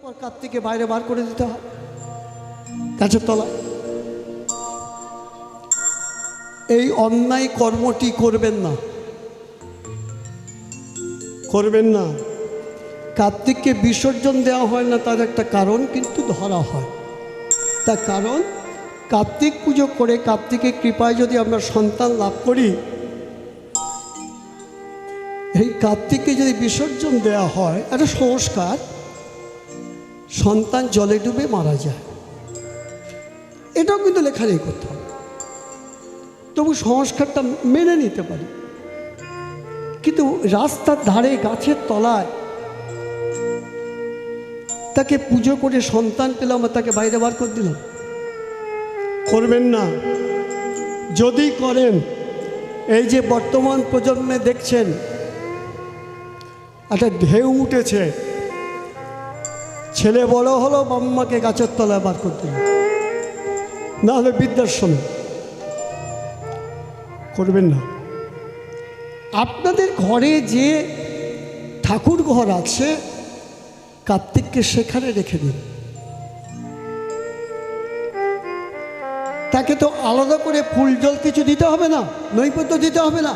পর কার্তিককে বাইরে বার করে দিতে হয় গাছের তলায়। এই অন্যায় কর্মটি করবেন না, করবেন না। কার্তিককে বিসর্জন দেওয়া হয় না, তার একটা কারণ কিন্তু ধরা হয়। তার কারণ কার্তিক পুজো করে কার্তিকের কৃপায় যদি আমরা সন্তান লাভ করি, এই কার্তিককে যদি বিসর্জন দেওয়া হয়, একটা সংস্কার, সন্তান জলে ডুবে মারা যায়, এটাও কিন্তু লেখা নেই কোথাও। তবু সংস্কারটা মেনে নিতে পারি। কিন্তু রাস্তার ধারে গাছের তলায় তাকে পুজো করে সন্তান পেলাম আর তাকে বাইরে বার করে দিলাম, করবেন না। যদি করেন, এই যে বর্তমান প্রজন্মে দেখছেন একটা ঢেউ উঠেছে, ছেলে বড় হলো বাম্মাকে গাছের তলায় বার করে দিল, না হলে বৃদ্ধাশ্রমে, করবেন না। আপনাদের ঘরে যে ঠাকুর ঘর আছে, কার্তিককে সেখানে রেখে দিন। তাকে তো আলাদা করে ফুল জল কিছু দিতে হবে না, নৈবেদ্য দিতে হবে না।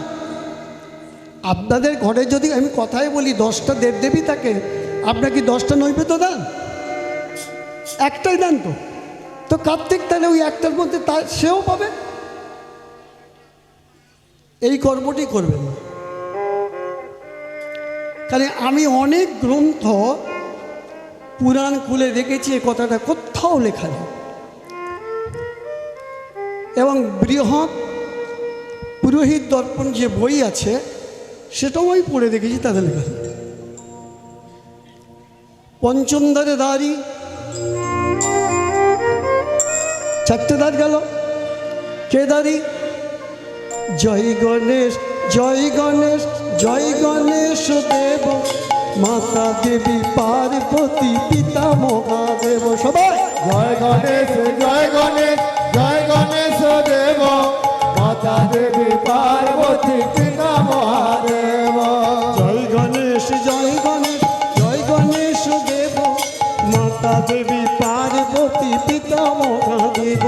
আপনাদের ঘরে যদি আমি কথাই বলি 10টা দেবদেবী থাকে, আপনার কি 10টা নৈবেদ্য দেন? একটাই দেন তো। তো কার্তিক তাহলে ওই একটার মধ্যে সেও পাবে। এই কর্মটি করবেন না। কারণ আমি অনেক গ্রন্থ পুরাণ খুলে দেখেছি, এ কথাটা কোথাও লেখা নেই। এবং বৃহৎ পুরোহিত দর্পণ যে বই আছে, সেটাও আমি পড়ে দেখেছি, তাদের লেখা। পঞ্চম দ্বারে দাঁড়ি, 4টে দাঁড় গেল, কে দাঁড়ি? জয় গণেশ, জয় গণেশ, জয় গণেশ দেব, মাতা দেবী পার্বতী, পিতা মহাদেব। সবাই জয় গণেশ, জয় গণেশ, জয় গণেশ দেব, মাতা দেবী পার্বতী, পিতা মহাদেব। জয় গণেশ, জয় গণেশ, জয় গণেশ দেব, মাতা দেবী পার্বতী, পিতা মহাদেব।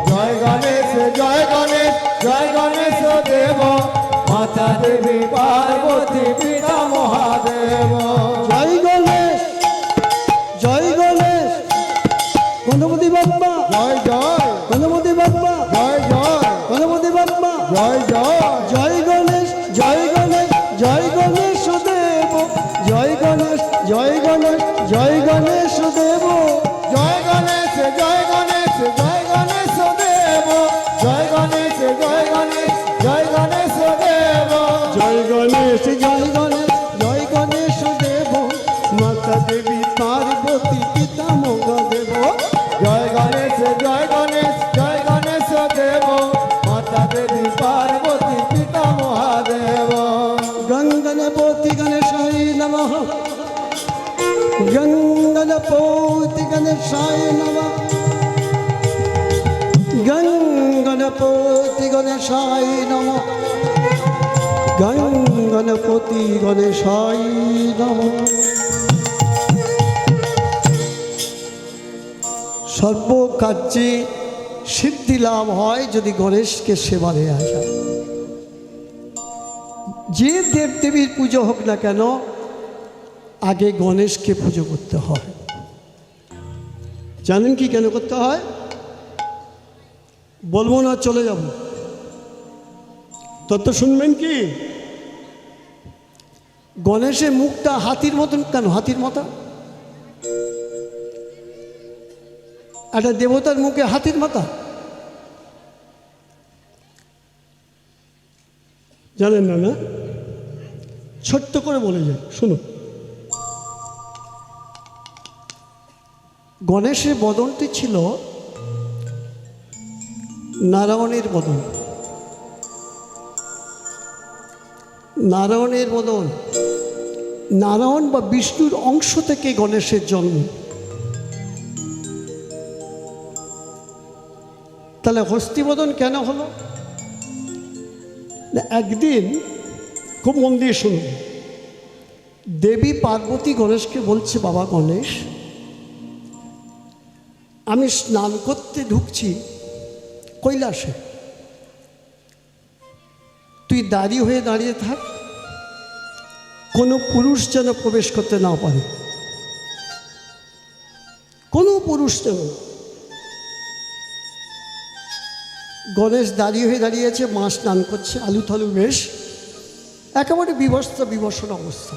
জয় গণেশ, জয় গণেশ, জয় গণেশ দেব, মাতা দেবী পার্বতী, পিতা মহাদেব। জয় গণেশ, জয় গণেশ, গণপতি বাপ্পা, জয় জয়, গণপতি বাপ্পা, জয় জয়, গণপতি বাপ্পা, জয় জয়। জয় গণেশ, জয় গণেশ, জয় গণেশ দেব, জয় গণেশ, জয় গণেশ, জয় গণেশ দেব। জয় গণেশ, জয় গণেশ, জয় গণেশ দেব, জয় গণেশ, জয় গণেশ, জয় গণেশ দেব। জয় গণেশ, জয় গণেশ, জয় গণেশ দেব, মাতা দেবী পার্বতী, পিতা মহাদেব। জয় গণেশ, জয় গণেশ, জয় গণেশ দেব, মাতা দেবী পার্বতী, পিতা মহাদেব। গঙ্গনপতি গণেশায় নমঃ, গঙ্গনপতি গণেশায় নমঃ, গঙ্গনপতি গণেশায় নমঃ, গঙ্গনপতি গণেশায় নমঃ। সর্বকার্যে সিদ্ধি লাভ হয় যদি গণেশকে সেবা দেওয়া যায়। যে দেবদেবীর পুজো হোক না কেন, আগে গণেশকে পুজো করতে হয়। জানেন কি কেন করতে হয়? বলবো না, চলে যাব, তত শুনবেন কি? গণেশের মুখটা হাতির মতন কেন? হাতির মতো একটা দেবতার মুখে হাতির মাথা, জানেন না? না, ছোট্ট করে বলে যায়, শুনুন। গণেশের বদনটি ছিল নারায়ণের বদন, নারায়ণের বদন। নারায়ণ বা বিষ্ণুর অংশ থেকে গণেশের জন্ম। তাহলে হস্তিবদন কেন হলো? একদিন খুব মন দিয়ে শুনুন, দেবী পার্বতী গণেশকে বলছে, বাবা গণেশ, আমি স্নান করতে ঢুকছি কৈলাসে, তুই দাঁড়িয়ে থাক, কোনো পুরুষ যেন প্রবেশ করতে না পারে, কোনো পুরুষ যেন। গণেশ দাঁড়িয়ে আছে, মা স্নান করছে, আলু থালু বেশ, একেবারে বিবস্ত্র অবস্থা।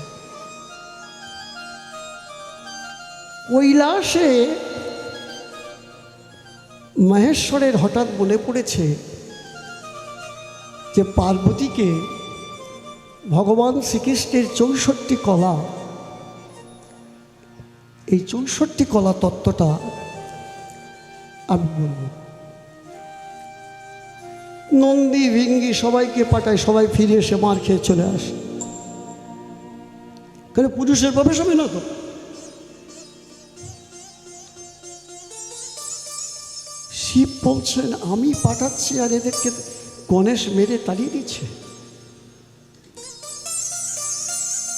কৈলাসে মহেশ্বরের হঠাৎ মনে পড়েছে যে পার্বতীকে ভগবান শ্রীকৃষ্ণের 64 কলা, এই 64 কলা তত্ত্বটা আমি বলব। নন্দী ভিঙ্গি সবাইকে পাঠায়, সবাই ফিরে এসে মার খেয়ে চলে আসে। কেন পুরুষের প্রবেশ হবে না তো? শিব বলছেন আমি পাঠাচ্ছি, আর এদেরকে গণেশ মেরে তাড়িয়ে দিচ্ছে।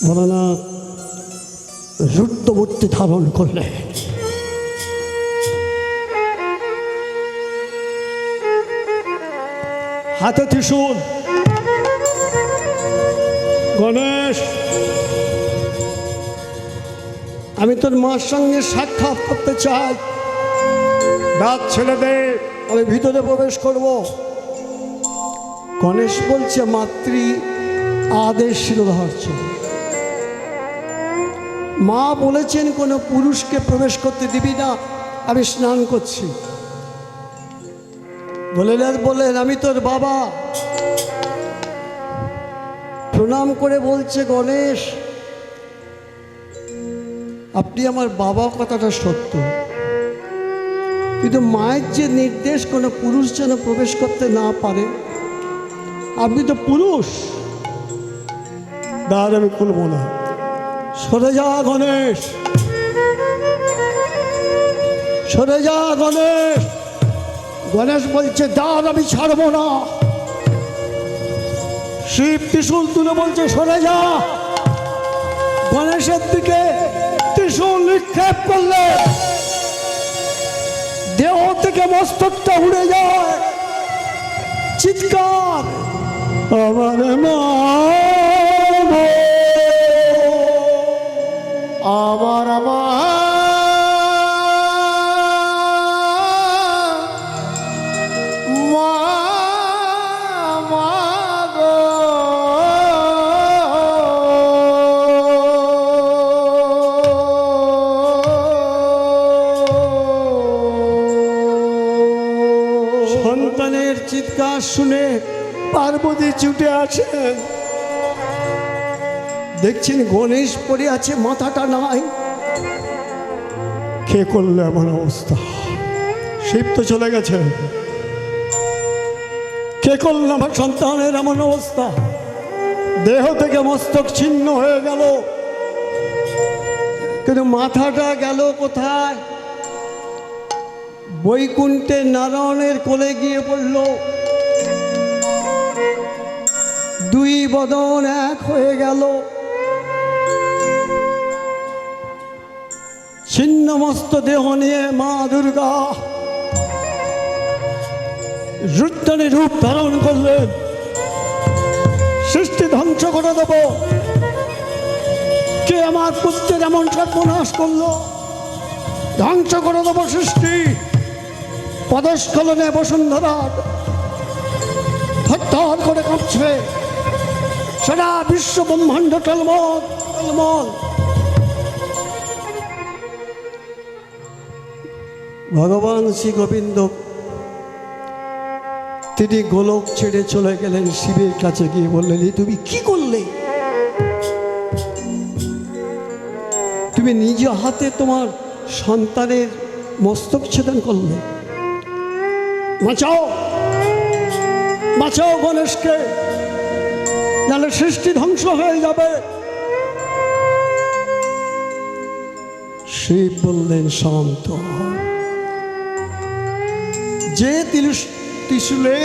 ভোলানাথ রুদ্রমূর্তি ধারণ করলে, হাতে ত্রিশূল। গণেশ, আমি তোর মার সঙ্গে সাক্ষাৎ করতে চাই, রাত ছেড়ে দে, আমি ভিতরে প্রবেশ করব। গণেশ বলছে মাতৃ আদেশ শিরোধার্য, মা বলেছেন কোনো পুরুষকে প্রবেশ করতে দিবি না, আমি স্নান করছি। বললেন আমি তোর বাবা। প্রণাম করে বলছে গণেশ, আপনি আমার বাবা, কথাটা সত্য, কিন্তু মায়ের যে নির্দেশ কোনো পুরুষ যেন প্রবেশ করতে না পারে, আপনি তো পুরুষ, দ্বার আমি খুলব না। সরে যা গণেশ, সরে যা গণেশ। গণেশ বলছে দ্বার আমি ছাড়বো না। শিব ত্রিশূল তুলে বলছে সরে যা। গণেশের দিকে ত্রিশূল নিক্ষেপ করলে দেহ থেকে মস্তকটা উড়ে যায়। চিৎকার, আমার মা, আমার মা, মা, মা গো। সন্তানের চিৎকার শুনে পার্বতী ছুটে আসেন। দেখছেন গণেশ পড়ে আছে, মাথাটা নাই। কে করলে এমন অবস্থা? শিব তো চলে গেছে। কে করলে আমার সন্তানের এমন অবস্থা? দেহ থেকে মস্তক ছিন্ন হয়ে গেল, কিন্তু মাথাটা গেল কোথায়? বৈকুণ্ঠে নারায়ণের কোলে গিয়ে পড়ল। দুই বদন এক হয়ে গেল। ছিন্নমস্ত দেহ নিয়ে মা দুর্গা রুদ্রনী রূপ ধারণ করলেন। সৃষ্টি ধ্বংস করে দেব। কে আমার পুত্রের এমন সর্বনাশ করলো? ধ্বংস করে দেব সৃষ্টি। পদস্খলনে বসুন্ধরা থরথর করে কাঁপছে। সারা বিশ্ব ব্রহ্মাণ্ড টলমল টলমল। ভগবান শ্রী গোবিন্দ তিনি গোলক ছেড়ে চলে গেলেন। শিবের কাছে গিয়ে বললেন, তুমি কি করলে? তুমি নিজ হাতে তোমার সন্তানের মস্তক ছেদন করলে। বাঁচাও, বাঁচাও গণেশকে, নাহলে সৃষ্টি ধ্বংস হয়ে যাবে। শিব বললেন, শান্ত হও। যে ত্রিশূলে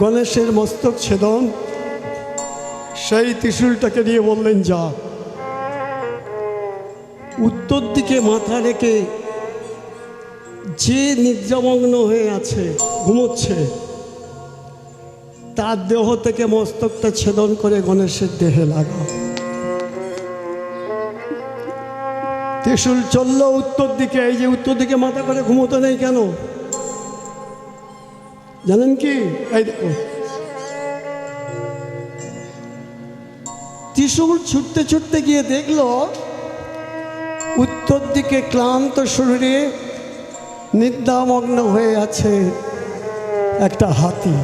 গণেশের মস্তক ছেদন, সেই ত্রিশূলটাকে নিয়ে বললেন যা। উত্তর দিকে মাথা রেখে যে নিদ্রামগ্ন হয়ে আছে, ঘুমোচ্ছে, তার দেহ থেকে মস্তকটা ছেদন করে গণেশের দেহে লাগাও। ত্রিশূল চলল উত্তর দিকে। এই যে উত্তর দিকে মাথা করে ঘুমোতে নেই কেন জানেন কি? এই দেখো, ত্রিশূল ছুটতে ছুটতে গিয়ে দেখলো উত্তর দিকে ক্লান্ত শরীরে নিদ্রামগ্ন হয়ে আছে একটা হাতি।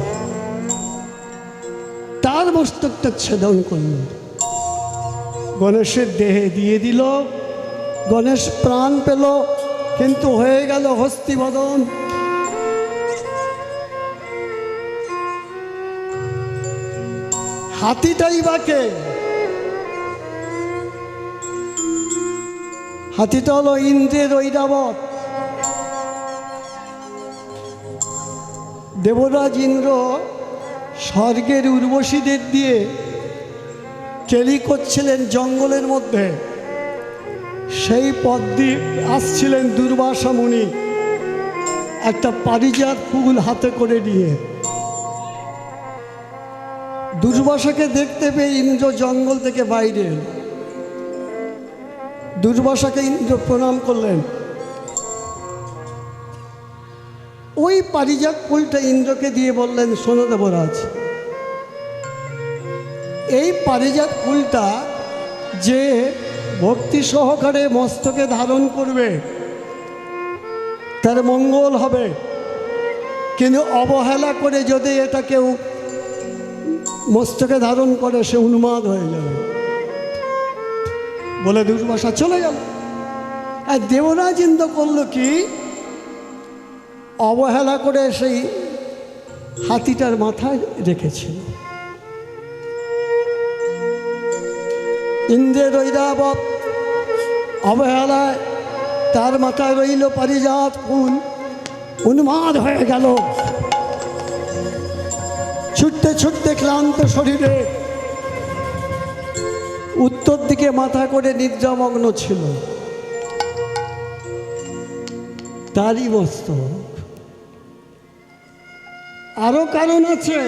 তার মস্তকটা ছেদন করল, গণেশের দেহে দিয়ে দিল। গণেশ প্রাণ পেল, কিন্তু হয়ে গেল হস্তিবদন। হাতিটাই বাকে, হাতিটা হলো ইন্দ্রের ঐরাবত। দেবরাজ ইন্দ্র স্বর্গের উর্বশীদের দিয়ে কেলি করছিলেন জঙ্গলের মধ্যে। সেই পথ দিয়ে আসছিলেন দুর্বাসা মুনি একটা পারিজাত ফুল হাতে করে নিয়ে। দুর্বাসাকে দেখতে পেয়ে ইন্দ্র জঙ্গল থেকে বাইরে এল। দুর্বাসাকে ইন্দ্র প্রণাম করলেন। ওই পারিজাত ফুলটা ইন্দ্রকে দিয়ে বললেন, শোনো দেবরাজ, এই পারিজাত ফুলটা যে ভক্তি সহকারে মস্তকে ধারণ করবে তার মঙ্গল হবে, কিন্তু অবহেলা করে যদি এটা কেউ মস্তকে ধারণ করে সে উন্মাদ হয়ে যাবে বলে দুর্বাসা চলে গেল। আর দেবরাজ ইন্দ্র করলো কি, অবহেলা করে সেই হাতিটার মাথায় রেখেছিল। ইন্দ্রের ঐরাবত অবহেলায় তার মাথায় রইল পারিজাত ফুল, উন্মাদ হয়ে গেল। ছুটতে ছুটতে ক্লান্ত শরীরে উত্তর দিকে মাথা করে নিদ্রামগ্ন ছিল। তারই মস্তক। আরো কারণ আছে।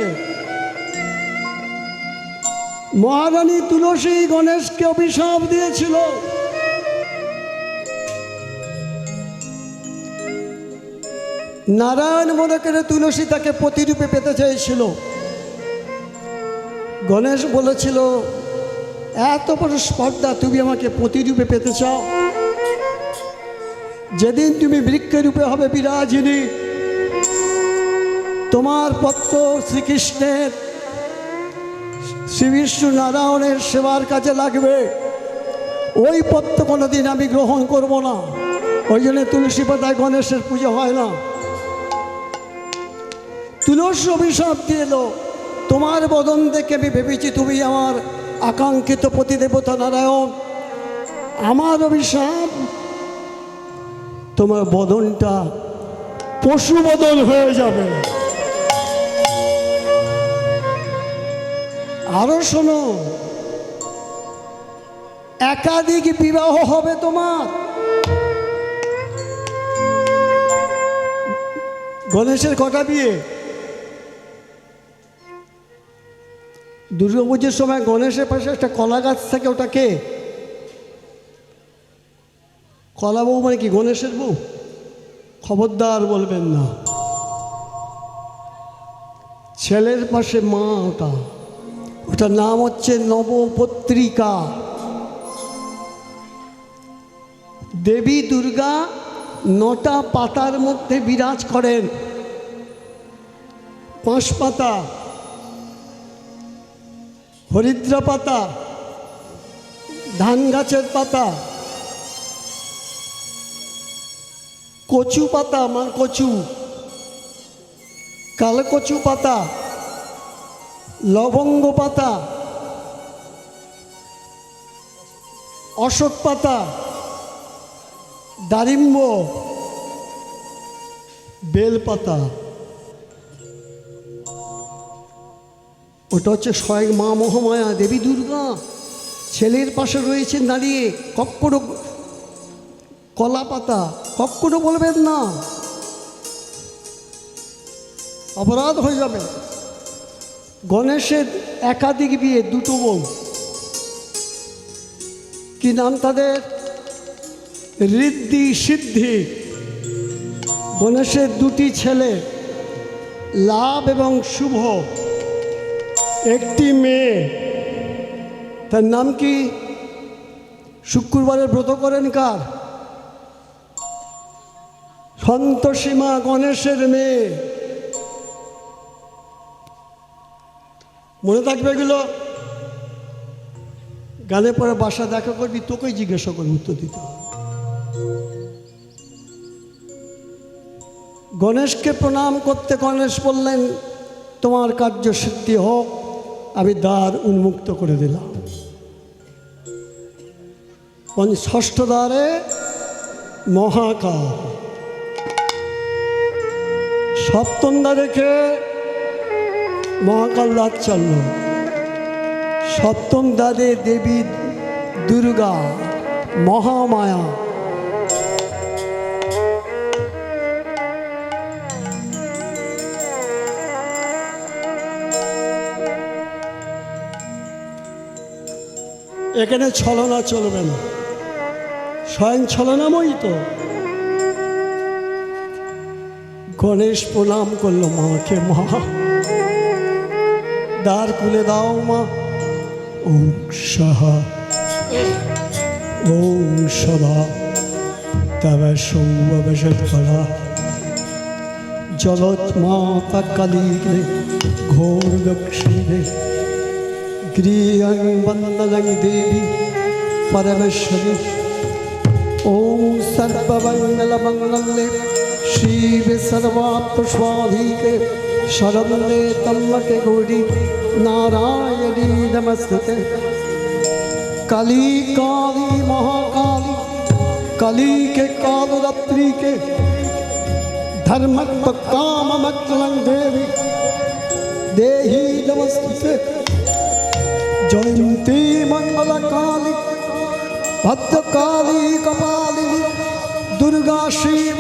মহারানী তুলসী গণেশকে অভিশাপ দিয়েছিল, নারায়ণ মনে করে তুলসী তাকে প্রতিরূপে পেতে চেয়েছিল। গণেশ বলেছিল, এত বড় স্পর্ধা, তুমি আমাকে প্রতিরূপে পেতে চাও? যেদিন তুমি বৃক্ষরূপে হবে বিরাজিনী, তোমার পত্র শ্রীকৃষ্ণের, শ্রী বিষ্ণু নারায়ণের সেবার কাজে লাগবে, ওই পত্র কোনোদিন আমি গ্রহণ করব না। ওই জন্য তুলসী পাতায় গণেশের পুজো হয় না। তুলসী অভিশাপ দিয়ে এলো, তোমার বদন দেখে আমি ভেবেছি তুমি আমার আকাঙ্ক্ষিত প্রতিদেবতা নারায়ণ। আমার অভিশাপ, তোমার বদনটা পশু বদন হয়ে যাবে। আরো শোনো, একাধিক বিবাহ হবে তোমার। গণেশের কটা বিয়ে? দুর্গাপুজোর সময় গণেশের পাশে একটা কলা গাছ থাকে, ওটা কে? কলা বউ মানে কি গণেশের বউ? খবরদার বলবেন না। ছেলের পাশে মা, ওটার নাম হচ্ছে নবপত্রিকা। দেবী দুর্গা 9টা পাতার মধ্যে বিরাজ করেন। 5 পাতা, হরিদ্রা পাতা, ধান গাছের পাতা, কচু পাতা, কচু, কালকচু পাতা, লবঙ্গ পাতা, অশোক পাতা, দারিম্ব, বেল পাতা। ওটা হচ্ছে স্বয়ং মা মহামায়া দেবী দুর্গা। ছেলের পাশে রয়েছেন দাঁড়িয়ে। কখনো কলা পাতা, কখনো বলবেন না। অপরাধ হয়ে যাবে। গণেশের একাধিক বিয়ে, দুটো বউ। কি নাম তাদের? ঋদ্ধি সিদ্ধি। গণেশের দুটি ছেলে, লাভ এবং শুভ। একটি মেয়ে, তার নাম কি? শুক্রবারের ব্রত করেন কার? সন্তোষীমা, গণেশের মেয়ে। মনে থাকবে এগুলো? গানে পরে বাসা দেখা করবি, তোকেই জিজ্ঞাসা করবি, উত্তর দিতে হবে। গণেশকে প্রণাম করতে গণেশ বললেন, তোমার কার্য সিদ্ধি হোক, আমি দ্বার উন্মুক্ত করে দিলাম। ষষ্ঠ দ্বারে মহাকাল। সপ্তম দ্বারেকে মহাকাল দ্বার চলল। সপ্তম দ্বারে দেবী দুর্গা মহামায়া। এখানে ছলনা চলবে না, স্বয়ং ছলনাময়ী তো। গণেশ প্রণাম করলো মাকে, মা দ্বার খুলে দাও মা। ওম সাহা ওম সদা তব সৌবশত করা জলত মাতা কালীকে ঘোর দক্ষিণে গৃহং বন্দনং দেবী পরমেশ্বরী। ওম সর্বমঙ্গল মঙ্গলে শিবে সর্বাত্মস্বাধিকে শরণ্যে ত্র্যম্বকে গৌরি नारायणी नमस्ते। काली काली महाकाली, कली के कालरात्रि के धर्मत्व काम मंगलं देवी देहि नमस्ते। जयंती मंगल काली भद्रकाली कपालिनी दुर्गा शिव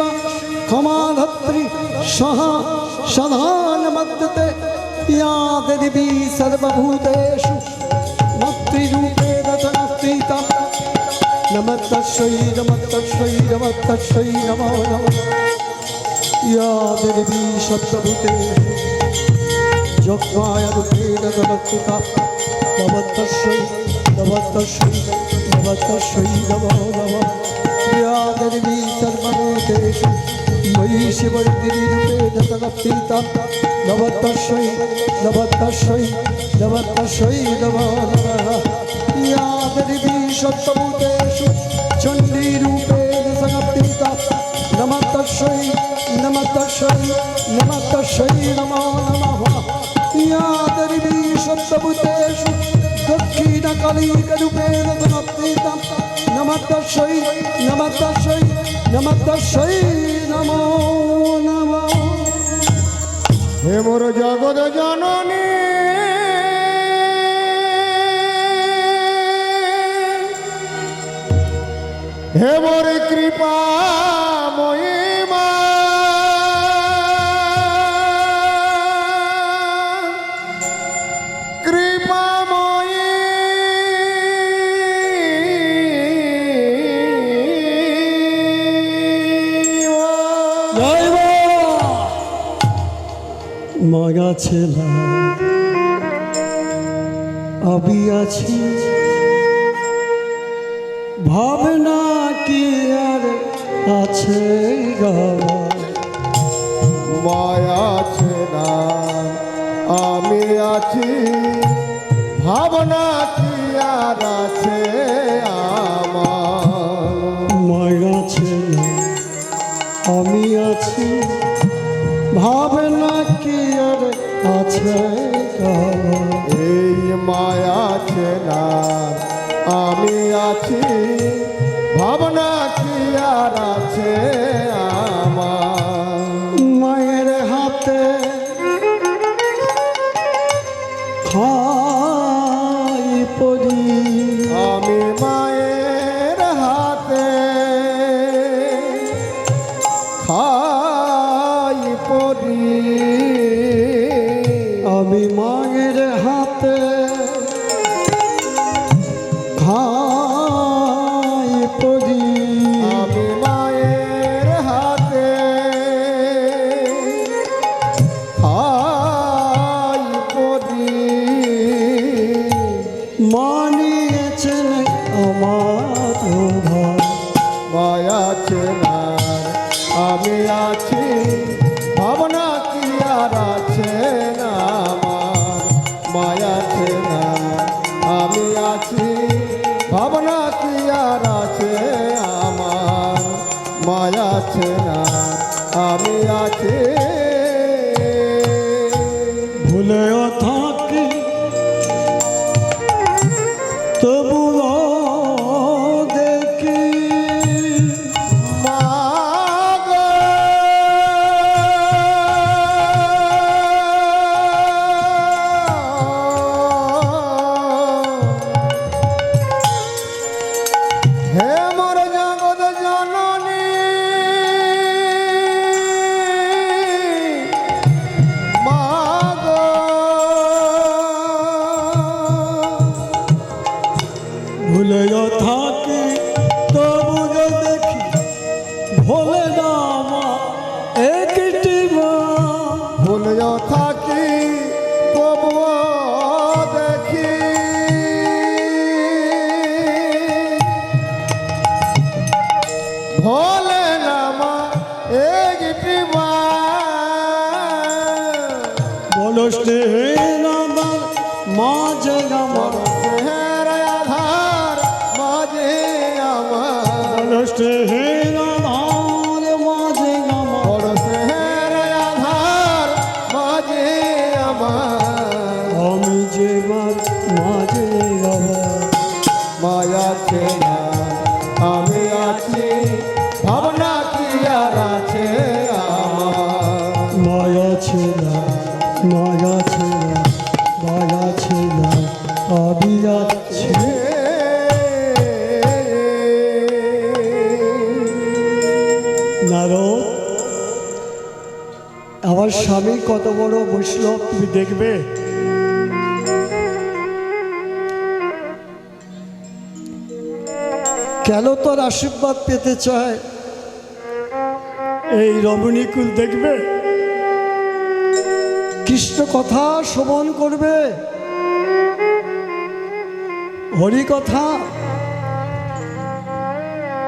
क्षमाधत्री सहा सधान मद्यते। या देवी सर्वभूतेषु मातृरूपेण संस्थिता। नमस्तस्यै नमस्तस्यै नमस्तस्यै नमो नमः। या देवी सर्वभूतेषु यज्ञाय रूपेण संस्थिता। नमस्तस्यै नमस्तस्यै नमस्तस्यै नमो नमः। या देवी सर्वभूतेषु मयि शिवरूपेण संस्थिता। नमस्तस्यै नमस्तस्यै नमस्तस्यै नमो नमः। या देवी सर्वभूतेषु चण्डीरूपेण संस्थिता। नमस्तस्यै नमस्तस्यै नमस्तस्यै नमो नमः। या देवी सर्वभूतेषु दक्षिणकालीरूपेण संस्थिता। नमस्तस्यै नमस्तस्यै नमस्तस्यै नमो नमः। হে মোর জগৎ জননী হে মোর কৃপাময়ী মা কৃপাময়ী মায়া ছেলা আমি আছি ভাবনা কি আর আছে মায়া ছেলা আমি আছি ভাবনা কি আর আছে আমার। মায়া ছেলা আমি আছি ভাবনা কি আর আছে এই মায়া ছেলা আমি আছি ভাবনা কি আর আছে আমার। মায়ের হাতে খাই পড়ি আমি মায়ের হাতে খাই পড়ি আছে না আমি আছি ভাবনা কি আর আছে না আমার মায়া আছে না আমি আছি ভাবনা কি আর আছে আমার মায়া আছে না আমি আছি ভুলেও থাকি তবুও দেখি মাগো হে মোর জগৎ জননী মাগো ভুলেও থাকি তবুও দেখি ভোলে না আমার একটি মা ভুলেও থাকি তবুও দেখি ভোলে না মা একটি মা বলো স্নেহের আমার মাঝে আমার স্নেহের আধার মাঝে আমার বলো স্নেহের আমার মাঝে আমার বড় স্নেহের আধার মাঝে আমার আমি যে মাঝে আমার মায়া আছে না আমি আছি ভাবনা কি আর আছে আমার মায়া ছিল মায়া ছিল মায়া ছিল আমি আছি নারদ আমার স্বামী কত বড় বৈষ্ণব তুমি দেখবে কেন তোর আশীর্বাদ পেতে চায় এই রমণীকুল দেখবে কৃষ্ণ কথা শ্রবণ করবে হরি কথা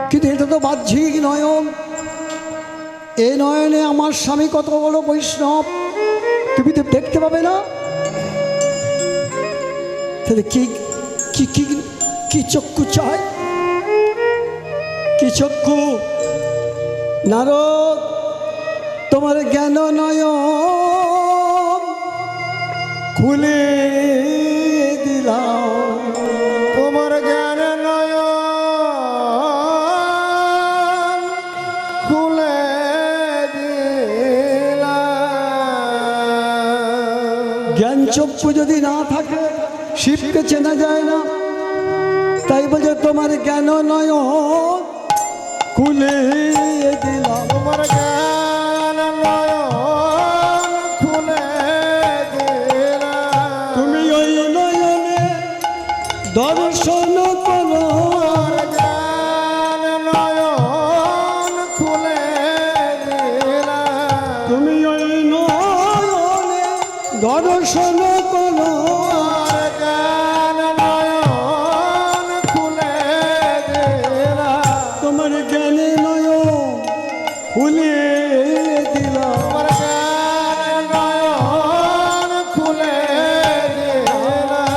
কিন্তু এটা তো বাহ্যিক নয়ন এই নয়নে আমার স্বামী কত বড় বৈষ্ণব তুমি তো দেখতে পাবে না তাহলে কি কি কি কি চক্ষু চায় কি চক্ষু নারদ তোমার জ্ঞান নয়ন খুলে দিলাম তোমার জ্ঞান নয়ন খুলে দিলাম জ্ঞান চক্ষু যদি না থাকে শিবকে চেনা যায় না তাই বলে তোমার জ্ঞান নয়ন খুলে দিলাম তোমার জ্ঞান নয়ন খুলে দিলাম তুমি ওই নয়নে দর্শন করো তোমার জ্ঞান নয়ন খুলে দিলাম তুমি ওই নয়নে দর্শন করো তোমার জ্ঞান নয়ন খুলে দিলাম তোমার জ্ঞানে নয়ন খুলে দিলাম তোমার জ্ঞান নয়ন খুলে দিলাম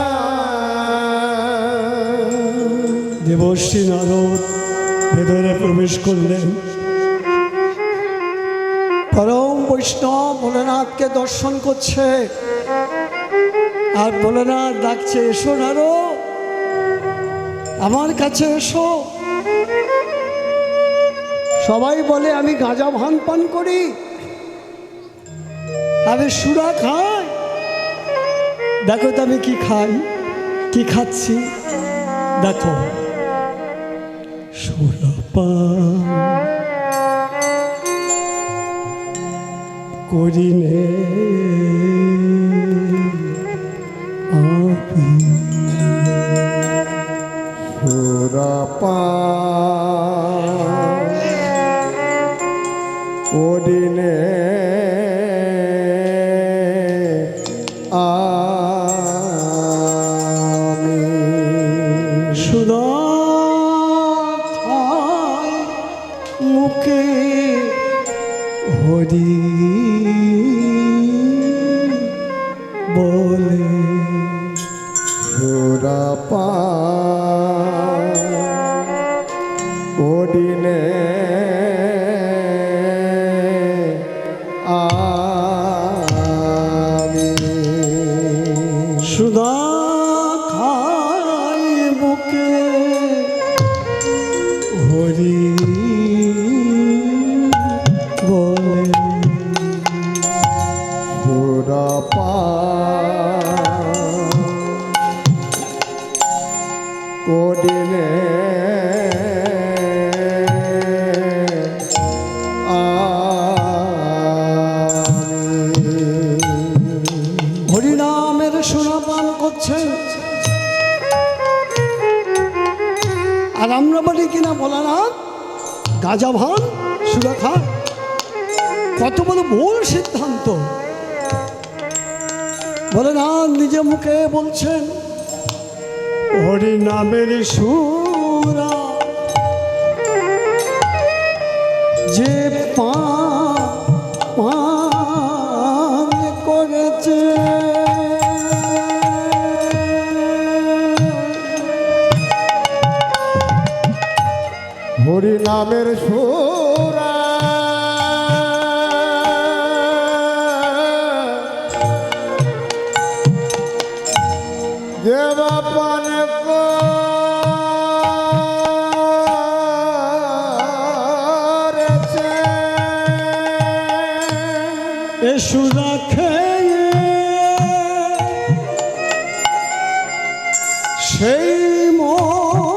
দেবশ্রী নারদ ভেতরে প্রবেশ করলেন পরম বৈষ্ণব ভোলেনাথকে দর্শন করছে আর ভোলেনাথ ডাকছে এসো নারদ আমার কাছে এসো সবাই বলে আমি গাঁজা ভান পান করি আমি সুরা খাই দেখো তো আমি কি খাই কি খাচ্ছি দেখো সুরা পান করিনে আপনি সুরাপান ওদিনে আমি সুরা খাই মুখে হরি বলে। সুরাপা ওডিনে আমি সুধা খাই বুকে হরি বলে। সুরাপা ওডিনে হরিনামের সুরাপান করছেন, আর আমরা বলি কিনা বলা না গাঁজা ভান সুরা খা। কত বড় ভুল সিদ্ধান্ত। বলে না, নিজে মুখে বলছেন হরিনামের সুরা যে পান করেছে, হরি নামের সুরা যে বাপান করেছে, এ সুরা খেয়ে সেই মজেছে।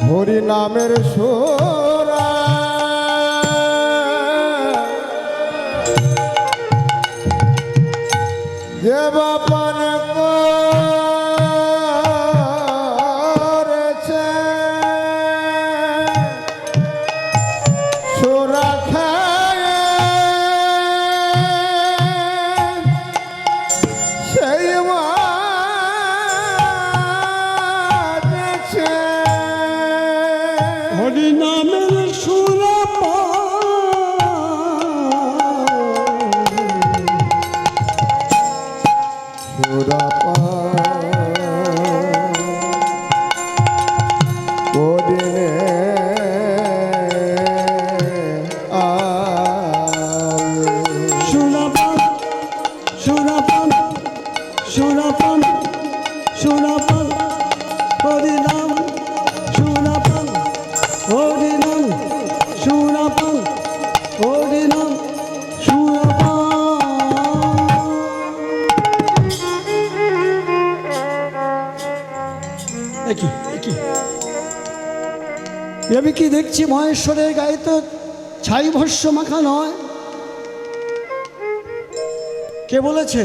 হরি নামের সুরা যে বাপান করেছে, সুরা খায় সেই মাঝেছে। হরিনামের সুরা সুরাপা ওদিনে সুরাপান সুরাপান সুরাপান সুরাপান হরিনাম সুরাপান হরিনাম সুরাপান হরিনাম সুরাপান। একই একই আমি কি দেখছি, মহেশ্বরের গায়ে তো ছাই ভস্য মাখা নয়। কে বলেছে?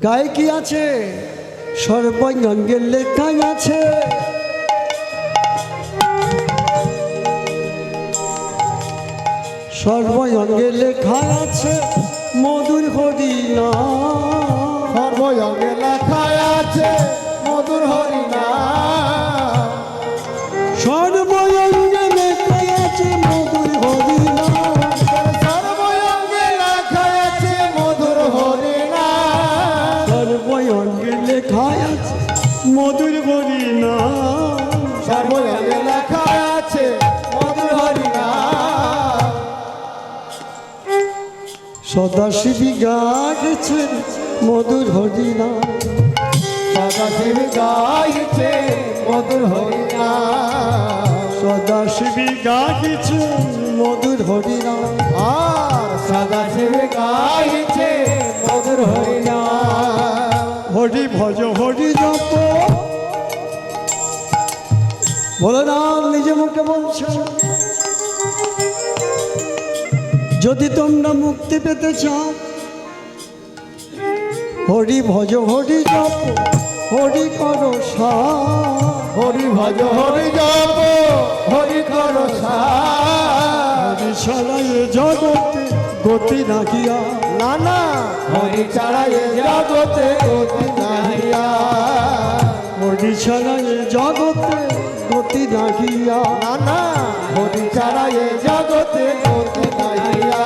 গায়ে কি আছে? সর্বাঙ্গের লেখা আছে। সর্বাঙ্গে লেখা আছে মধুর হরিনাম। সর্বঙ্গে লেখা আছে মধুর হরিনাম। সর্বাঙ্গে লেখা আছে মধুর হরিনাম। সর্বঙ্গে লেখা আছে মধুর হরিনাম। সর্বাঙ্গে লেখা আছে মধুর হরিনাম। সর্বঙ্গে লেখা আছে মধুর হরিনাম। সদাশিবী গাইছেন মধুর হরিনাম। সদাশিব গাইছে মধুর হরিনাম। সদাশিবী গাইছেন মধুর হরিনাম। আর সদাশিব গাইছে মধুর হরিনাম। হরি ভজ হরি জপ বলে না, নিজে মুখে বলছেন যদি তোমরা মুক্তি পেতে চাও, হরি ভজ হরি জপ হরি করো সার। হরি ভজ হরি জপ হরি কর সার। হরি ছাড়াই এ জগতে গতি নাহিয়া। না না হরি ছাড়া এ জগতে গতি নাহিয়া। হরি হরি ছাড়া এ জগতে গতি নাহিয়া না না হরি ছাড়া এ জগতে গতি নাহিয়া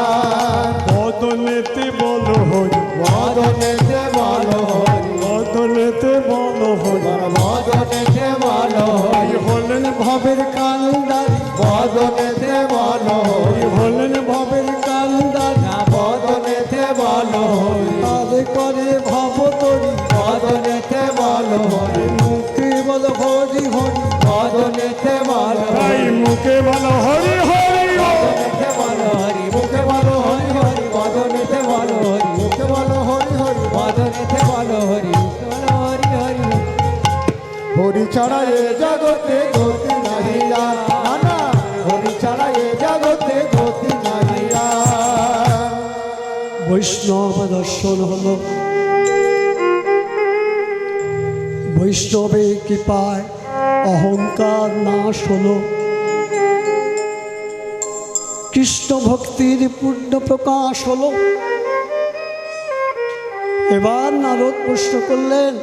বদনেতে বল হরি বদনেতে বলো হরি বদনেতে বল হরি বদনেতে বলো হরি হলেন ভবের কান্দারি বদনেতে বলো হরি হলেন ভবের কান্দারি বদনেতে বলো হরি তারে করে ভব তরি বদনেতে বলো হরি মুখে বল হরি হরি বদনেতে বলো তাই মুখে বল হরি হরি বদনেতে বলো হরি মুখে বলো হরি হরি বদনেতে বলো হরি মুখে বলো হরি হরি বদনেতে বলো হরি বলো হরি হরি হরি ছাড়া এ জগতে গতি নাহিয়া না না হরি ছাড়া এ জগতে গতি নাহিয়া বৈষ্ণব দর্শন হলো বৈষ্ণবের কৃপায় অহংকার নাশ হলো কৃষ্ণ ভক্তির পূর্ণ প্রকাশ হলো এবার নারদ প্রশ্ন করলেন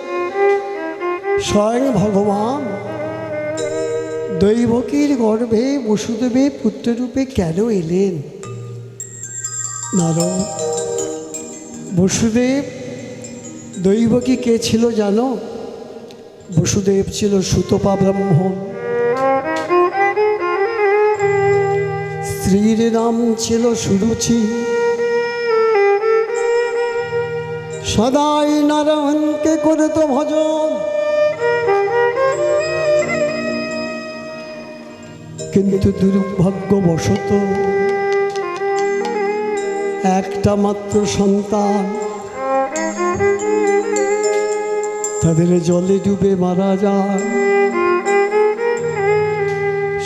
স্বয়ং ভগবান দৈবকীর গর্ভে বসুদেবের পুত্ররূপে কেন এলেন নারদ বসুদেব দৈবকী কে ছিল জানো বসুদেব ছিল সুতপা ব্রাহ্মণ স্ত্রীর নাম ছিল সুরুচি সদাই নারায়ণকে করে তো ভজন কিন্তু দুর্ভাগ্যবশত একটা মাত্র সন্তান তাদের জলে ডুবে মারা যায়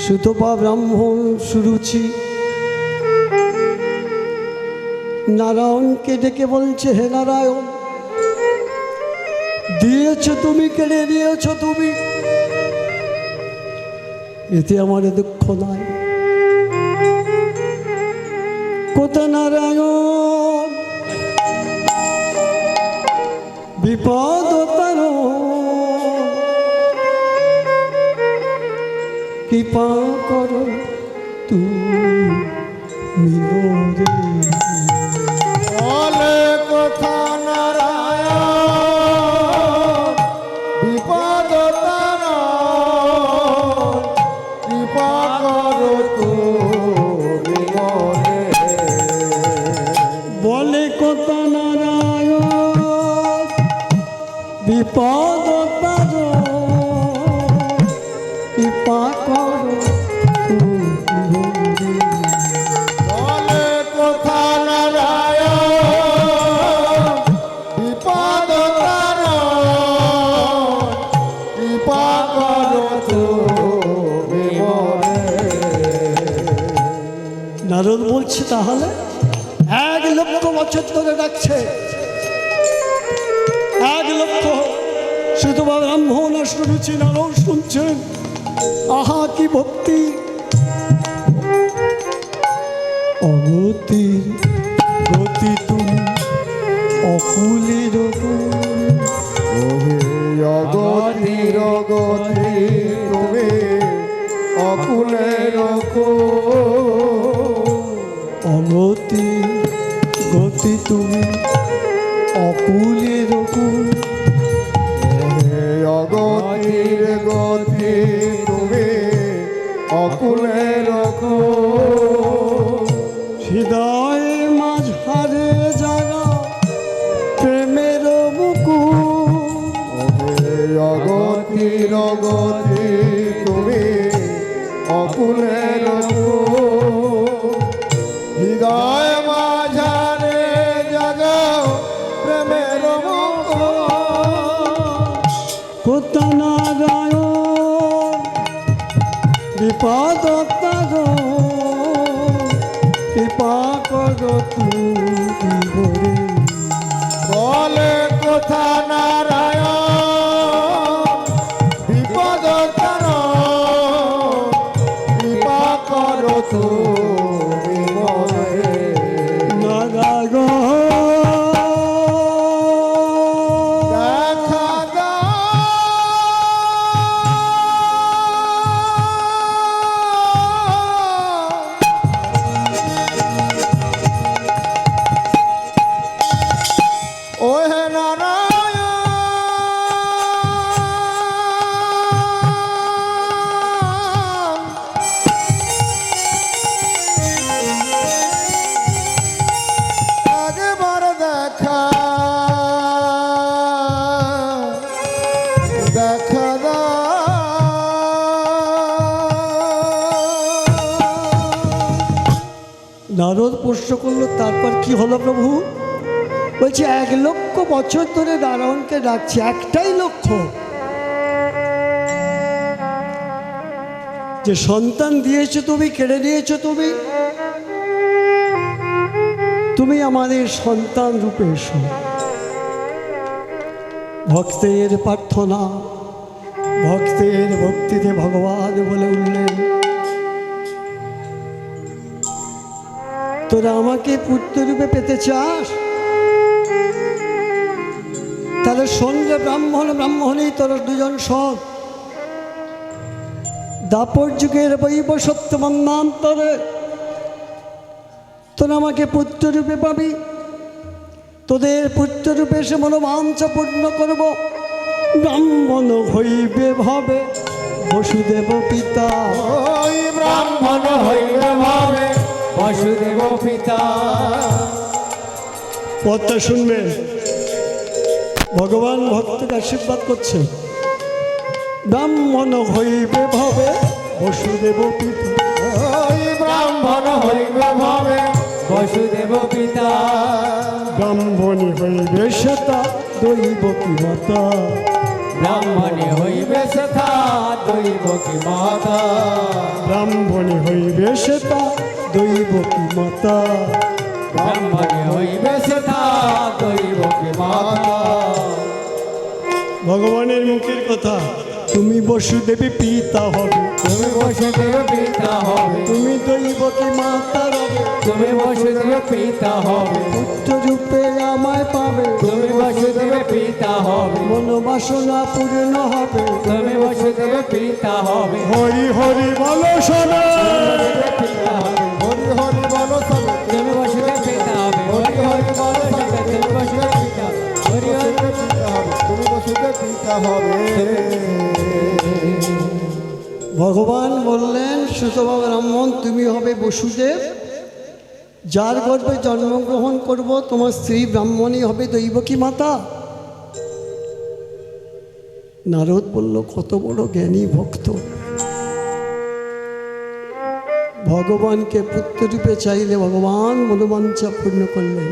সুতপা ব্রাহ্মণ সুরুচি নারায়ণকে ডেকে বলছে হে নারায়ণ দিয়েছ তুমি কেড়ে নিয়েছ তুমি এতে আমার দুঃখ নাই কোথা নারায়ণ বিপদ তার কৃপা করো তুমি রে বলে কথা নারায়ণ বিপদ তার কৃপা করো তুমি মোরে বলে কত নারায়ণ বিপদ তার কৃপা করো তুমি রে। বলে কথা নারায়ণ বিপদ তার কৃপা করো তুমি মোরে নারদ বলছে তাহলে 1,00,000 বছর ধরে ডাকছে 1,00,000 শুধু ব্রাহ্মণ আর সুরুচি নারদ শুনছেন আহা কি ভক্তি অগতির গতি তুমি অকুলের ওহে অগতির গতি তুমি অকুলের অগতি গতি তুমি অকুলের ওহে অগতির গতি তুমি অকুলের হৃদয়ে মাঝারে জাগা প্রেমের মুকুল ওহে অগতির গতি তুমি অকুলের হৃদয় মাঝারে জাগাও প্রেমের কত নারায়ণ বিপদ তার কৃপা করো তুমি হরে বলে কথা নারায়ণ বিপদ তার কৃপা করো তুমি মোরে নারায়ণ দেখা দাও নারদ প্রশ্ন করলো, তারপর কি হলো প্রভু? বলছে 1,00,000 বছর ধরে নারায়ণকে ডাকছি, একটাই লক্ষ্য যে সন্তান দিয়েছো তুমি, কেড়ে নিয়েছো তুমি, তুমি আমাদের সন্তান রূপে এসো। ভক্তের প্রার্থনা, ভক্তের ভক্তিতে ভগবান বলে উঠলেন, তোরা আমাকে পুত্ররূপে পেতে চাস? তাহলে সন্ধ্যে ব্রাহ্মণী তোরা দুজন শোন। দাপর যুগের বৈব সত্য মন্বান্তরে তোরা আমাকে পুত্ররূপে পাবি। তোদের পুত্ররূপে এসে মনোবাঞ্ছা পূর্ণ করব। ব্রাহ্মণ হইবে ভাবে বসুদেব পিতা। ওই ব্রাহ্মণ হইবে ভাবে বসুদেব পিতা। কথা শুনবে, ভগবান ভক্তকে আশীর্বাদ করছে। ব্রাহ্মণ হইবে ভাবে বসুদেব পিতা। ওই ব্রাহ্মণ হইবে ভাবে বসুদেব পিতা। ব্রাহ্মণী হইবে সেতা দৈবকী মাতা। ব্রাহ্মণী হইবে সেথা দৈবকী মাতা। ব্রাহ্মণী হইবে সেতা দৈবকী মাতা। ব্রাহ্মণী হইবে সেথা দৈবকী মাতা। ভগবানের মুখের কথা, তুমি বসুদেবী পিতা হবে, তুমি বসুদেব পিতা হবে। তুমি দৈবকী মাতা হবে, তুমি বসুদেব পিতা হবে। পুত্র রূপে আমায় পাবে, তুমি বসুদেব পিতা হবে। মনোবাসনা পূর্ণ হবে। তুমি বসুদেব পিতা হবে। হরি হরি বলো শোনো, পিতা হবে। হরি হরি বলো সবে, তুমি বসুদেব পিতা হবে। হরি হরি বলো সবে, তুমি বসুদেব পিতা। হরি হরি পিতা হবে, তুমি বসুদেব পিতা হবে। ভগবান বললেন সুতবা ব্রাহ্মণ তুমি হবে বসুদেব, যার গর্ভে জন্মগ্রহণ করব তোমার স্ত্রী ব্রাহ্মণী হবে দৈবকী মাতা। নারদ বলল কত বড় জ্ঞানী ভক্ত, ভগবানকে পুত্ররূপে চাইলে ভগবান মনোবাঞ্ছা পূর্ণ করলেন।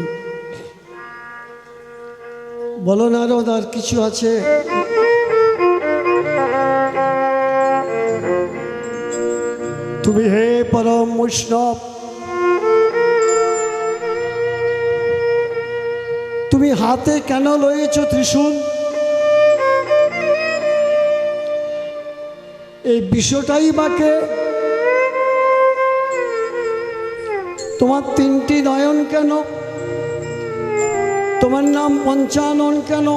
বলো নারদ আর কিছু আছে? তুমি হে পরম বৈষ্ণব, তুমি হাতে কেন লয়েছ ত্রিশূল? এই বিষয়টাই বাকে। তোমার 3টি নয়ন কেন? তোমার নাম পঞ্চানন কেন?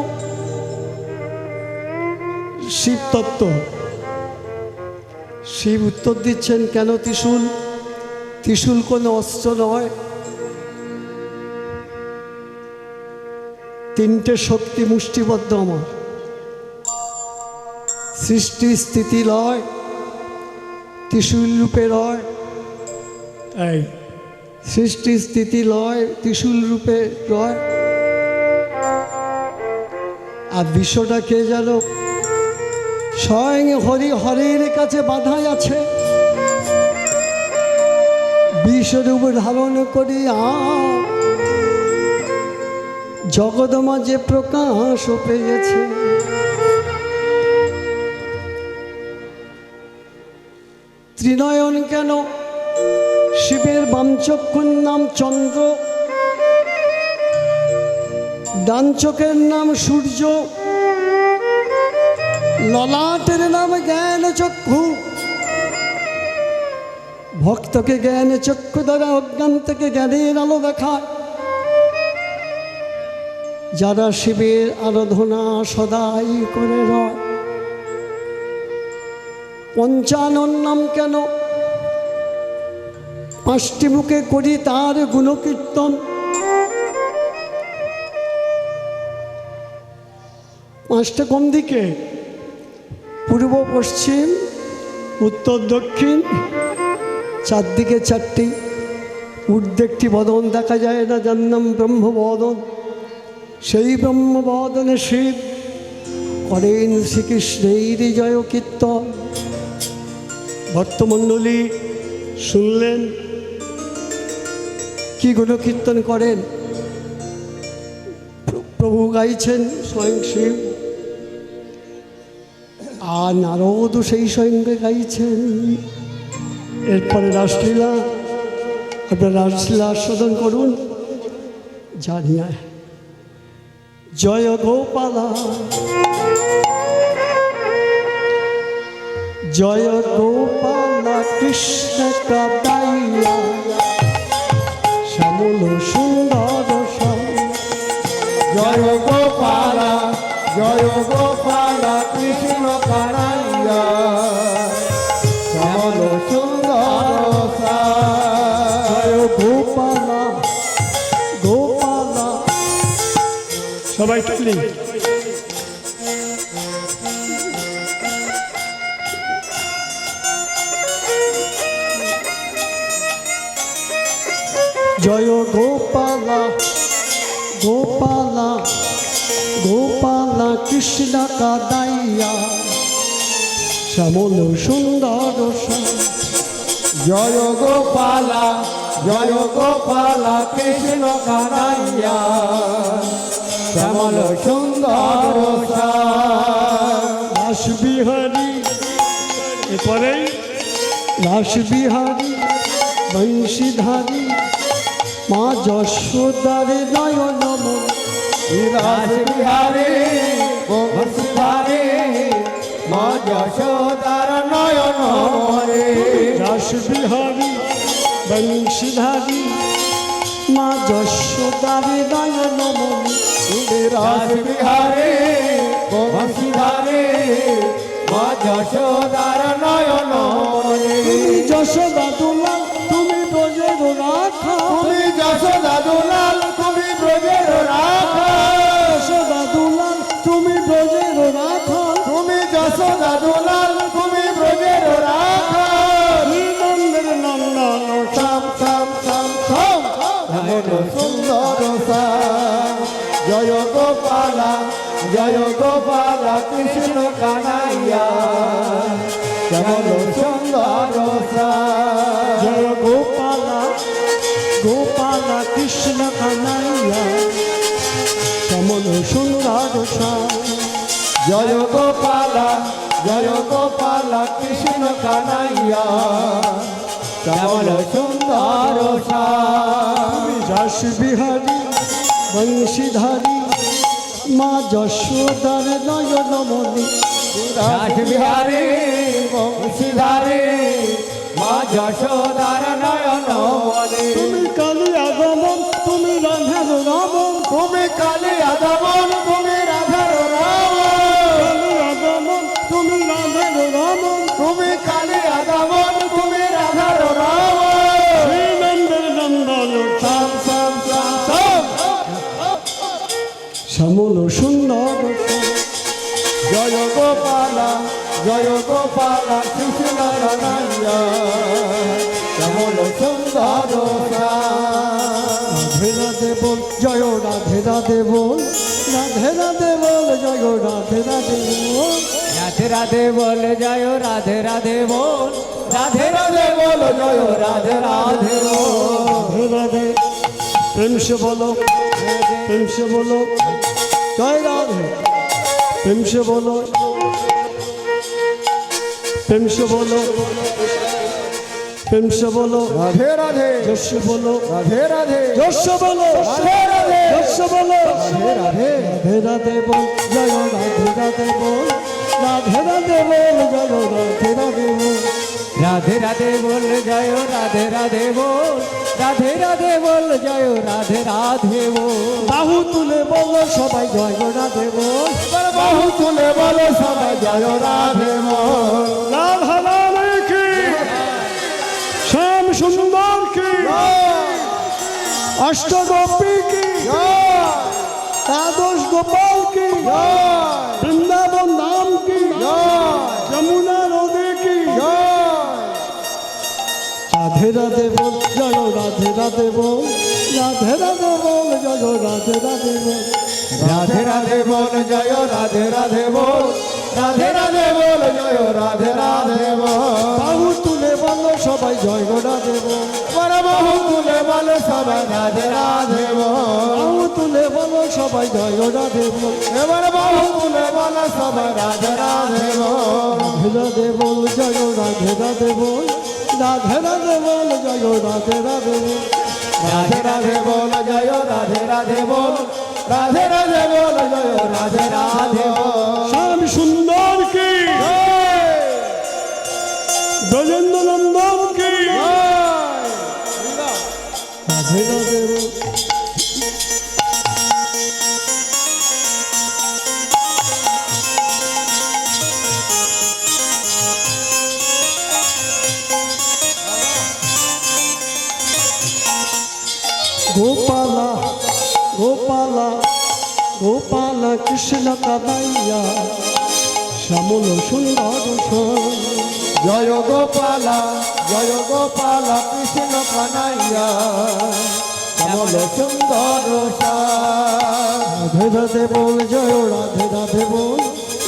শিব তত্ত্ব। শিব উত্তর দিচ্ছেন কেন ত্রিশূল? ত্রিশূল কোনো অস্ত্র নয়, 3টে শক্তি মুষ্টিবদ্ধ আমার। সৃষ্টি স্থিতি লয় ত্রিশূল রূপে রয়। এই সৃষ্টি স্থিতি লয় ত্রিশূল রূপে রয়। আর বিশ্বটা কে জানো? স্বয়ং হরি হরির কাছে বাধাই আছে। বিশ্বরূপ ধারণ করি জগৎ মাঝে প্রকাশ পেয়েছে। ত্রিনয়ন কেন? শিবের বামচক্ষুর নাম চন্দ্র, ডান চোখের নাম সূর্য, ললাটের নাম জ্ঞান চক্ষু। ভক্তকে জ্ঞান চক্ষু দ্বারা অজ্ঞান থেকে জ্ঞানের আলো দেখায়। যারা শিবের আরাধনা সদাই করে রয়। পঞ্চানন নাম কেন? 5টি মুখে করি তার গুণকীর্তন। 5টা কোন দিকে? পূর্ব পশ্চিম উত্তর দক্ষিণ, 4 দিকে 4টি। ঊর্ধ্বে একটি বদন দেখা যায় না, যার নাম ব্রহ্মবদন। সেই ব্রহ্মবদনে শিব করেন শ্রীকৃষ্ণের জয় কীর্তন। ভক্তমণ্ডলী শুনলেন কি গুণ কীর্তন করেন। প্রভু গাইছেন স্বয়ং শিব, আর নারদও সেই সঙ্গে গাইছেন। এরপরে রাসলীলা, আপনার রাসলীলা আস্বাদন করুন। জানিয়া জয় গোপালা, জয় গোপালা কৃষ্ণ কাদাইয়া শ্যামল সুন্দর শ্যাম। জয় গোপালা, জয় গোপালা কৃষ্ণ কানাইয়া শ্যামল সুন্দর শ্যাম। জয় গোপালা, গোপালা, সবাই তুলি। জয় গোপালা, গোপালা, গোপালা কৃষ্ণ কাদাইয়া শ্যামল সুন্দর শ্যাম। জয় গোপালা, জয় গোপালা কৃষ্ণ কানাইয়া শ্যামল সুন্দর শ্যাম। রাসবিহারী, এরপরে রাসবিহারী বংশীধারী মা যশোদারে নয়ন মন। রাস বিহারে বংশীধারে মা যশোদার নয়ন মনে। রাসবিহারী বংশীধারী মা যশোদারে নয়ন মন। রাস বিহারে বংশীধারে মা যশোদার নয়ন মনে। যশোদা দুলাল তুমি ব্রজের রাখা, তুমি যশোদা দুলাল তুমি ব্রজের রাখা। যশোদা দুলাল তুমি ব্রজের রাখা, তুমি যশোদা দুলাল তুমি ব্রজের রাখা। নন্দের নন্দন সাম সাম সাম সাম শ্যামল সুন্দর শ্যাম। জয় গোপালা, জয় গোপালা কৃষ্ণ কানাইয়া শ্যামল সুন্দর শ্যাম। জয় গোপালা, গোপালা কৃষ্ণ কানাইয়া শ্যামল সুন্দর শ্যাম। জয় গোপালা, জয় গোপালা কৃষ্ণ কানাইয়া শ্যামল সুন্দর শ্যাম। রাসবিহারী বংশীধারী মা যশোদার নয়ন মনি। রাস বিহারে বংশীধারে মা যশোদার নয়ন মনে। তুমি কালী আগমন, তুমি রাধার রামন। তুমি কালী আগমন, তুমি রাধার রামন। কালী আগমন, তুমি রাধার রামন। তুমি কালী আগমন, তুমি রাধার রামন। শ্রীনন্দের নন্দন সাম সাম সাম সাম শ্যামল সুন্দর শ্যাম। জয় গোপালা, জয় গোপালা কৃষ্ণ কানাইয়া শ্যামল সুন্দর শ্যাম। রাধে রাধে বল জয় রাধে রাধে বল, রাধে রাধে বল জয় রাধে রাধে বল। রাধে রাধে বল জয় রাধে রাধে বল, রাধে রাধে বল জয় রাধে রাধে বল। রাধে রাধে প্রেম সে বলো, প্রেম সে বলো জয় রাধে। প্রেম সে বলো, প্রেম সে বলো, প্রেম সে বলো রাধে রাধে যশ বলো, রাধে রাধে যশ বলো, রাধে রাধে যশ বলো। রাধে রাধে রাধে রাধে বল জয় রাধে রাধে বল, রাধে রাধে বল জয় রাধে রাধে বল। রাধে রাধে বল জয় রাধে রাধে বল, রাধে রাধে বল জয় রাধে রাধে বল। বাহু তুলে বলো সবাই জয় রাধে বল। বাহু তুলে বলো সবাই জয় রাধে বল। রাধা রানী কি, শ্যাম সুন্দর কি, অষ্টগোপী কি, দ্বাদশ গোপাল কি, বৃন্দাবন ধাম কি, যমুনা নদী কি। রাধে রাধে বল জয় রাধে রাধে বল, রাধে রাধে বল জয় রাধে রাধে বল। রাধে রাধে বল জয় রাধে রাধে বল, রাধে রাধে বল জয় রাধে রাধে বল। বাহু তুলে বলো সবাই জয় রাধে বল। বাহু তুলে বল সবাই রাধে রাধে বল বাহু তুলে বলো সবাই জয় রাধে বল এবার বাহু তুলে বলো সবাই রাধে রাধে বল রাধে বল জয় রাধে রাধে বল রাধে রাধে বল জয় রাধে রাধে বল রাধে রাধে বল জয় রাধে রাধে বল রাধে রাধে বল জয় রাধে রাধে বল শ্যাম সুন্দর কি ব্রজেন্দ্র নন্দন কি রাধে রাধে বল গোপালা গোপালা গোপালা কৃষ্ণ কানাইয়া শ্যামল সুন্দর শ্যাম। জয় গোপালা কৃষ্ণ কানাইয়া শ্যামল সুন্দর শ্যাম। রাধে রাধে বল জয় রাধে রাধে বল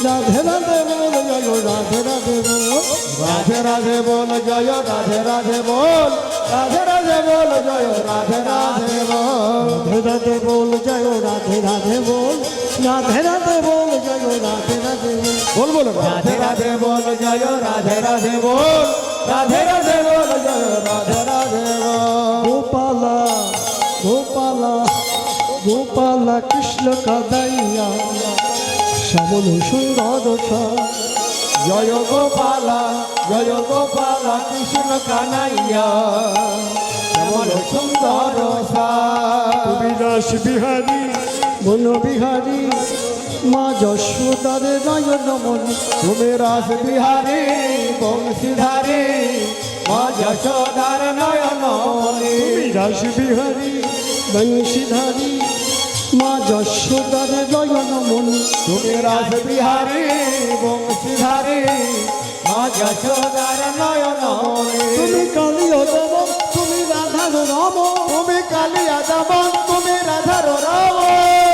রাধে রাধে বল জয় রাধে রাধে বল রাধে রাধে বল জয় রাধে রাধে বল রাধে রাধে বল জয় রাধে রাধে বল রাধে রাধে বল জয় রাধে রাধে বল রাধে রাধে বল জয় রাধে রাধে বল বল রাধে রাধে বল জয় রাধে রাধে বল রাধে রাধে বল জয় রাধে রাধে বল গোপালা গোপালা গোপালা কৃষ্ণ কাদাইয়া শ্যামল সুন্দর শ্যাম। জয় গোপালা কৃষ্ণ কানাইয়া শ্যামল সুন্দর শ্যাম। তুমি দাস বিহারী বন বিহারী মা যশোদারে নয়ন মনি তুমি রাস বিহারী বংশীধারী মা যশোদার নয়ন তুমি দাস বিহারী বংশীধারী মা যশোদারে নয়ন মনি তুমি রাস বিহারী বংশীধারী মা যশোদার নয়ন তুমি কালীয় দমন তুমি রাধার রম তুমি কালিয়া দমন তুমি রাধার রাম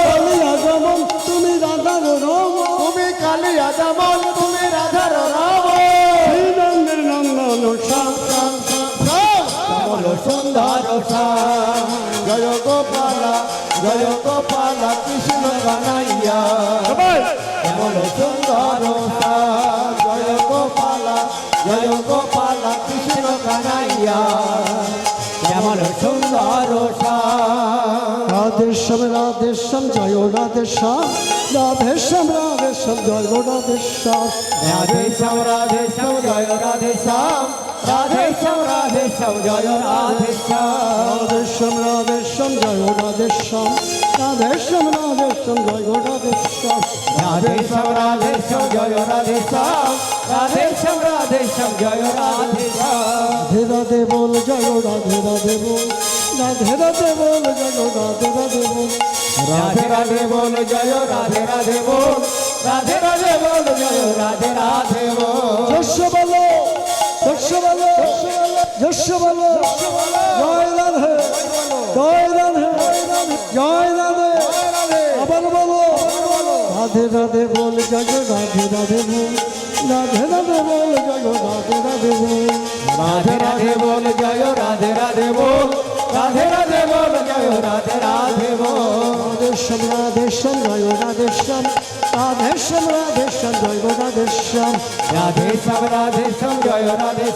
কালীয় দমন তুমি রাধার রম তুমি কালিয়া দমন তুমি রাধার রাম শ্রীনন্দের নন্দন শ্যাম। শ্যামল সুন্দর শ্যাম। জয় গোপালা কৃষ্ণ কানাইয়া শ্যামল সুন্দর শ্যাম। জয় গোপালা কৃষ্ণ কানাইয়া শ্যামল সুন্দর শ্যাম। রাধেশ্যাম রাধেশ্যাম জয় রাধেশ্যাম রাধেশ্যাম রাধেশ্যাম জয় রাধেশ্যাম রাধে শ্যাম জয় রাধে শ্যাম রাধে শ্যাম জয় রাধে শ্যাম। রাধেশ্যাম রাধেশ্যাম জয় রাধেশ্যাম রাধেশ্যাম রাধেশ্যাম জয় রাধেশ্যাম রাধে শ্যাম জয় রাধে শ্যাম রাধে শ্যাম জয় রাধে শ্যাম। রাধে রাধে বল জয় রাধে রাধে বল রাধে রাধে বল জয় রাধে রাধে বল রাধে রাধে বল জয় রাধে রাধে বল রাধে রাধে বল জয় রাধে রাধে বল। যশ বলো যশ বলো যশ বলো জয় রাধে জয় রাধে জয় রাধে আবার বলো রাধে রাধে বল জয় রাধে রাধে বল রাধে রাধে বল জয় রাধে রাধে বল রাধে রাধে বল জয় রাধে রাধে বল রাধে রাধে বল জয় রাধে রাধে বল। রাধেশ্যাম রাধেশ্যাম জয় রাধেশ্যাম রাধেশ্যাম রাধেশ্যাম জয় রাধেশ্যাম রাধে শ্যাম জয় রাধে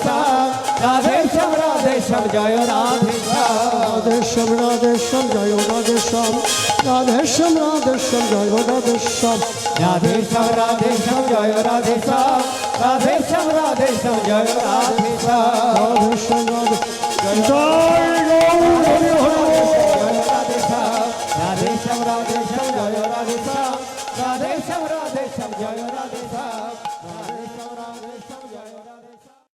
শ্যাম রাধে শ্যাম জয় রাধে শ্যাম। রাধেশ্যাম রাধেশ্যাম জয় রাধেশ্যাম রাধেশ্যাম রাধেশ্যাম জয় রাধেশ্যাম রাধে শ্যাম জয় রাধে শ্যাম রাধে শ্যাম জয় রাধে শ্যাম। রাধেশ্যাম রাধে জয় গৌর হরি হরি জয় রাধে শ্যাম রাধে শ্যাম জয় রাধে শ্যাম রাধে শ্যাম জয় রাধে শ্যাম রাধে শ্যাম